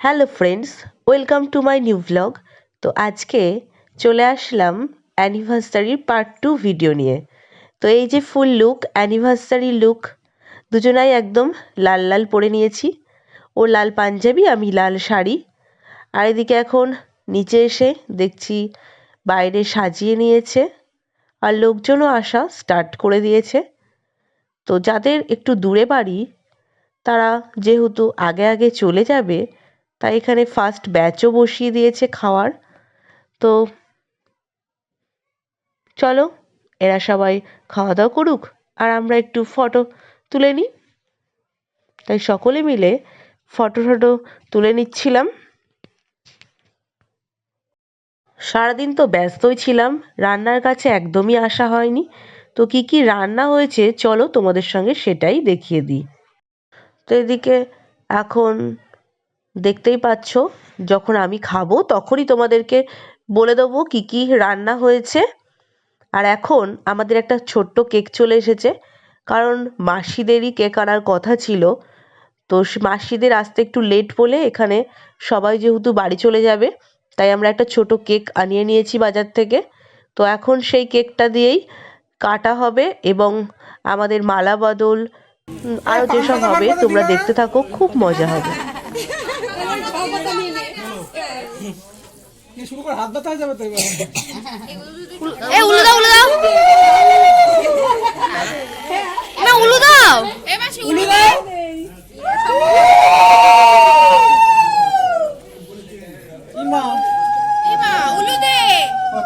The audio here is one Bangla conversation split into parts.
Hello friends, welcome to my new blog. তো আজকে চলে আসলাম অ্যানিভার্সারির পার্ট 2 ভিডিও নিয়ে। তো এই যে ফুল লুক, অ্যানিভার্সারি লুক, দুজনাই একদম লাল লাল পরে নিয়েছি। ও লাল পাঞ্জাবি, আমি লাল শাড়ি। আর এদিকে এখন নিচে এসে দেখছি বাইরে সাজিয়ে নিয়েছে আর লোকজনও আসা স্টার্ট করে দিয়েছে। তো যাদের একটু দূরে বাড়ি তারা যেহেতু আগে আগে চলে যাবে, তাই এখানে ফার্স্ট ব্যাচও বসিয়ে দিয়েছে খাওয়ার। তো চলো এরা সবাই খাওয়া দাওয়া করুক আর আমরা একটু ফটো তুলে নিই। তাই সকলে মিলে ফটো তুলে নিচ্ছিলাম। সারাদিন তো ব্যস্তই ছিলাম, রান্নার কাছে একদমই আসা হয়নি। তো কি কি রান্না হয়েছে চলো তোমাদের সঙ্গে সেটাই দেখিয়ে দিই। তো এদিকে এখন দেখতেই পাচ্ছ, যখন আমি খাবো তখনই তোমাদেরকে বলে দেবো কি কি রান্না হয়েছে। আর এখন আমাদের একটা ছোট্ট কেক চলে এসেছে, কারণ মাসিদেরই কেক আনার কথা ছিল। তো মাসিদের আসতে একটু লেট বলে এখানে সবাই যেহেতু বাড়ি চলে যাবে, তাই আমরা একটা ছোট কেক আনিয়ে নিয়েছি বাজার থেকে। তো এখন সেই কেকটা দিয়েই কাটা হবে এবং আমাদের মালা বদল আরও যেসব হবে তোমরা দেখতে থাকো, খুব মজা হবে। শুরু করে হাত ব্যথা হয়ে যাবে তো এ উলু দাও না উলু দাও এ মাসি উলু দাও ইমা উলু দে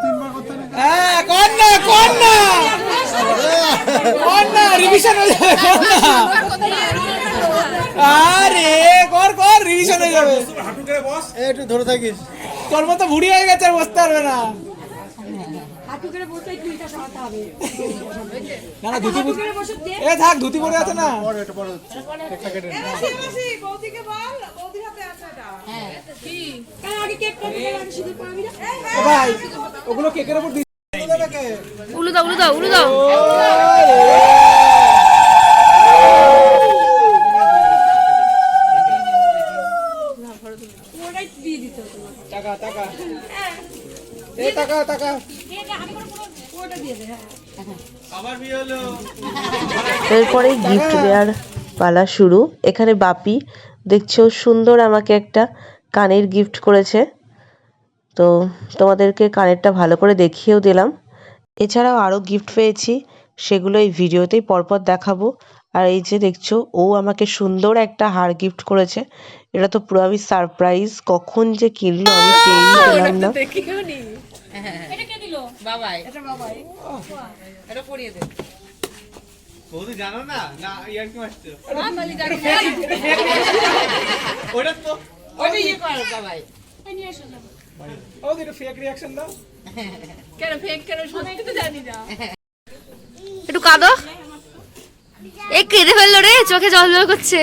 তিনবার কথা না হ্যাঁ কোন না রিভিশন হয়ে যাবে আরে কর রিভিশন হয়ে যাবে হাঁটু করে বস একটু ধরে থাকিস, তোর মতো বুড়ি হয়ে গেছে আর বসতে পারবে না। হাঁটু করে বসে একটু এটা সরাতে হবে। না ধুতি এ থাক, ধুতি পরে আছে না। বৌদিকে বল, বৌদির হাতে আছে এটা। হ্যাঁ কি কাল আগে কেক কাটতে আগে শুধু পাবি না। ভাই ওগুলো কেকের উপর দিস। উলু দাও ওটাই দিয়ে দিতে হবে তোমার। টাকা এই টাকা এটা হাতে করে ওটা দিয়ে দে। হ্যাঁ আবার বিয়ে হলো। এরপরে গিফট দেওয়ার পালা শুরু। এখানে বাপি দেখছো সুন্দর আমাকে একটা কানের গিফট করেছে। তো তোমাদেরকে কানেরটা ভালো করে দেখিয়েও দিলাম। এছাড়াও আরও গিফট পেয়েছি, সেগুলো এই ভিডিওতেই পরপর দেখাবো। আর এই যে দেখছো, ও আমাকে সুন্দর একটা হার গিফট করেছে। এটা তো পুরো আমি সারপ্রাইজ, কখন যে কিনলো আমি টেরই পেলাম না। এটা কে দিল? বাবাই এটা বাবাই। এটা পরিয়ে দে বৌদি জানো না ইয়ার কি মারছো মালি জানি ওটা তো ওটা ইয়ে কর বাবাই এই নিয়ে এসো যাও। ও দিটা ফেক রিঅ্যাকশন দাও। কেন ফেক কেন সত্যি তো জানি না। একটু কাঁদো। এ কেঁদে ফেললো রে, চোখে জল করছে,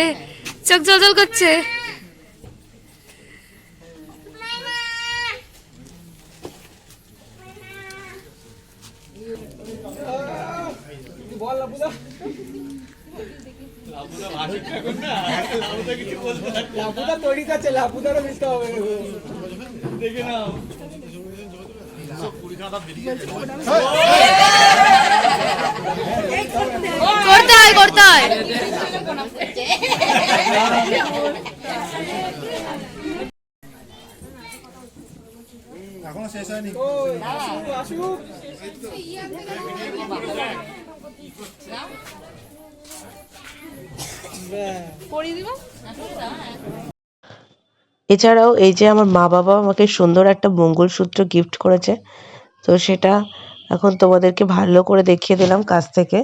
চোখ জল করছে। বল লাবুদা ভাষা কর না, লাবুদা কিছু বলতে না। লাবুদা তৈরি আছে, লাবুদারও মিলতে হবে। দেখে নাও করতে হয় এখনো শেষ হয়নি। আসুক এছাড়াও এই যে আমার মা বাবা আমাকে সুন্দর একটা মঙ্গলসূত্র গিফট করেছে। তো সেটা এখন তোমাদেরকে ভালো করে দেখিয়ে দিলাম কাছ থেকে।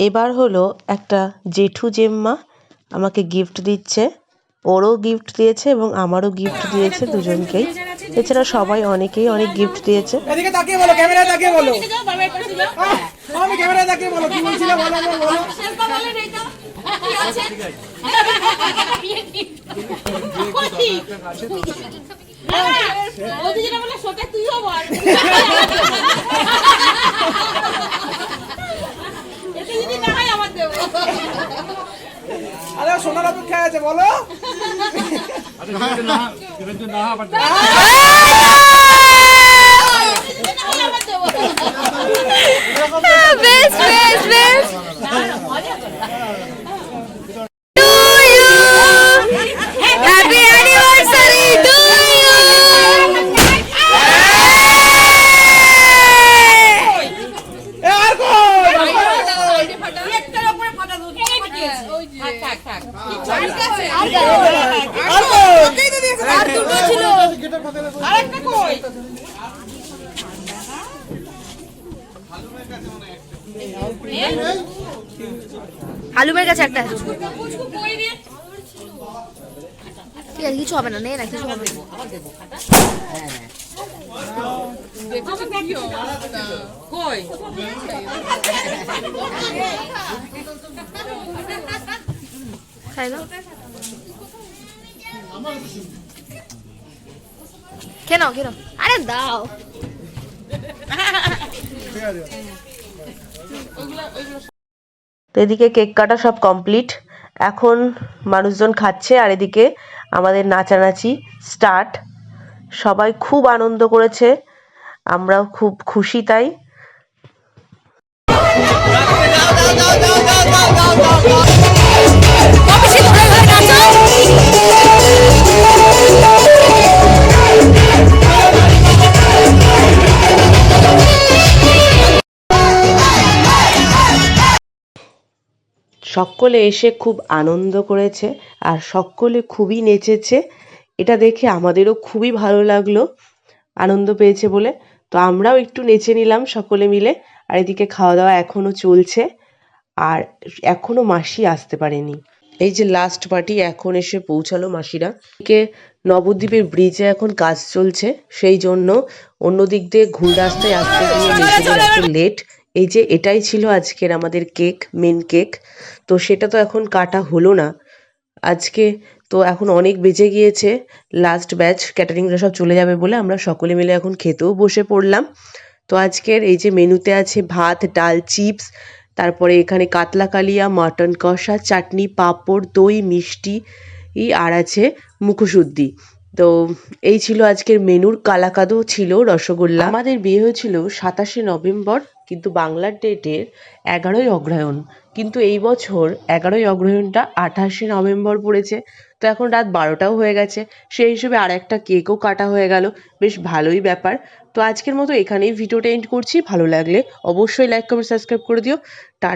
এবার হলো একটা জেঠু জেম্মা আমাকে গিফট দিচ্ছে, ওরও গিফট দিয়েছে এবং আমারও গিফট দিয়েছে, দুজনকেই। এছাড়া সবাই অনেকেই অনেক গিফট দিয়েছে। এদিকে তাকিয়ে বলো, ক্যামেরায় তাকিয়ে বলো। আমি ক্যামেরায় তাকিয়ে বলো কি বলছিলে, বলো বলো। শেষ বাবা বলে নেই তো কি আছে? আরে সোনার অপেক্ষায় আছে বলো। Best best best happy anniversary to you. আর কই হালুমের কাছে একটা আছে। ঠিক আছে, কিছু হবে না, নে না, কিছু হবে না। খাই নাও, খেয়ে নাও, খেয়ে নাও। আরে দাও। তো এদিকে কেক কাটা সব কমপ্লিট, এখন মানুষজন খাচ্ছে আর এদিকে আমাদের নাচানাচি স্টার্ট। সবাই খুব আনন্দ করেছে, আমরাও খুব খুশি তাই। সকলে এসে খুব আনন্দ করেছে আর সকলে খুবই নেচেছে, এটা দেখে আমাদেরও খুবই ভালো লাগলো, আনন্দ পেয়েছে বলে। তো আমরাও একটু নেচে নিলাম সকলে মিলে। আর এদিকে খাওয়া দাওয়া এখনো চলছে আর এখনো মাসি আসতে পারেনি। এই যে লাস্ট পার্টি এখন এসে পৌঁছালো মাসিরা। এদিকে নবদ্বীপের ব্রিজে এখন কাজ চলছে, সেই জন্য অন্য দিক দিয়ে ঘুর রাস্তায় আসতে গিয়ে মেশিনের এত লেট। এই যে এটাই ছিল আজকের আমাদের কেক, মেন কেক। তো সেটা তো এখন কাটা হলো না আজকে, তো এখন অনেক বেজে গিয়েছে, লাস্ট ব্যাচ ক্যাটারিংরা সব চলে যাবে বলে আমরা সকলে মিলে এখন খেতেও বসে পড়লাম। তো আজকের এই যে মেনুতে আছে ভাত, ডাল, চিপস, তারপরে এখানে কাতলা কালিয়া, মাটন কষা, চাটনি, পাঁপড়, দই, মিষ্টি আর আছে মুখশুদ্ধি। তো এই ছিল আজকের মেনুর। কালাকাদও ছিল, রসগোল্লা। আমাদের বিয়ে হয়েছিল 27শে নভেম্বর, কিন্তু বাংলার ডেটের 11ই অগ্রহায়ণ, কিন্তু এই বছর 11ই অগ্রহায়ণটা 28শে নভেম্বর পড়েছে। তো এখন রাত 12টাও হয়ে গেছে, সেই হিসেবে আর একটা কেকও কাটা হয়ে গেল, বেশ ভালোই ব্যাপার। তো আজকের মতো এখানেই ভিডিওটা এন্ড করছি। ভালো লাগলে অবশ্যই লাইক, কমেন্ট, সাবস্ক্রাইব করে দিও। টাটা।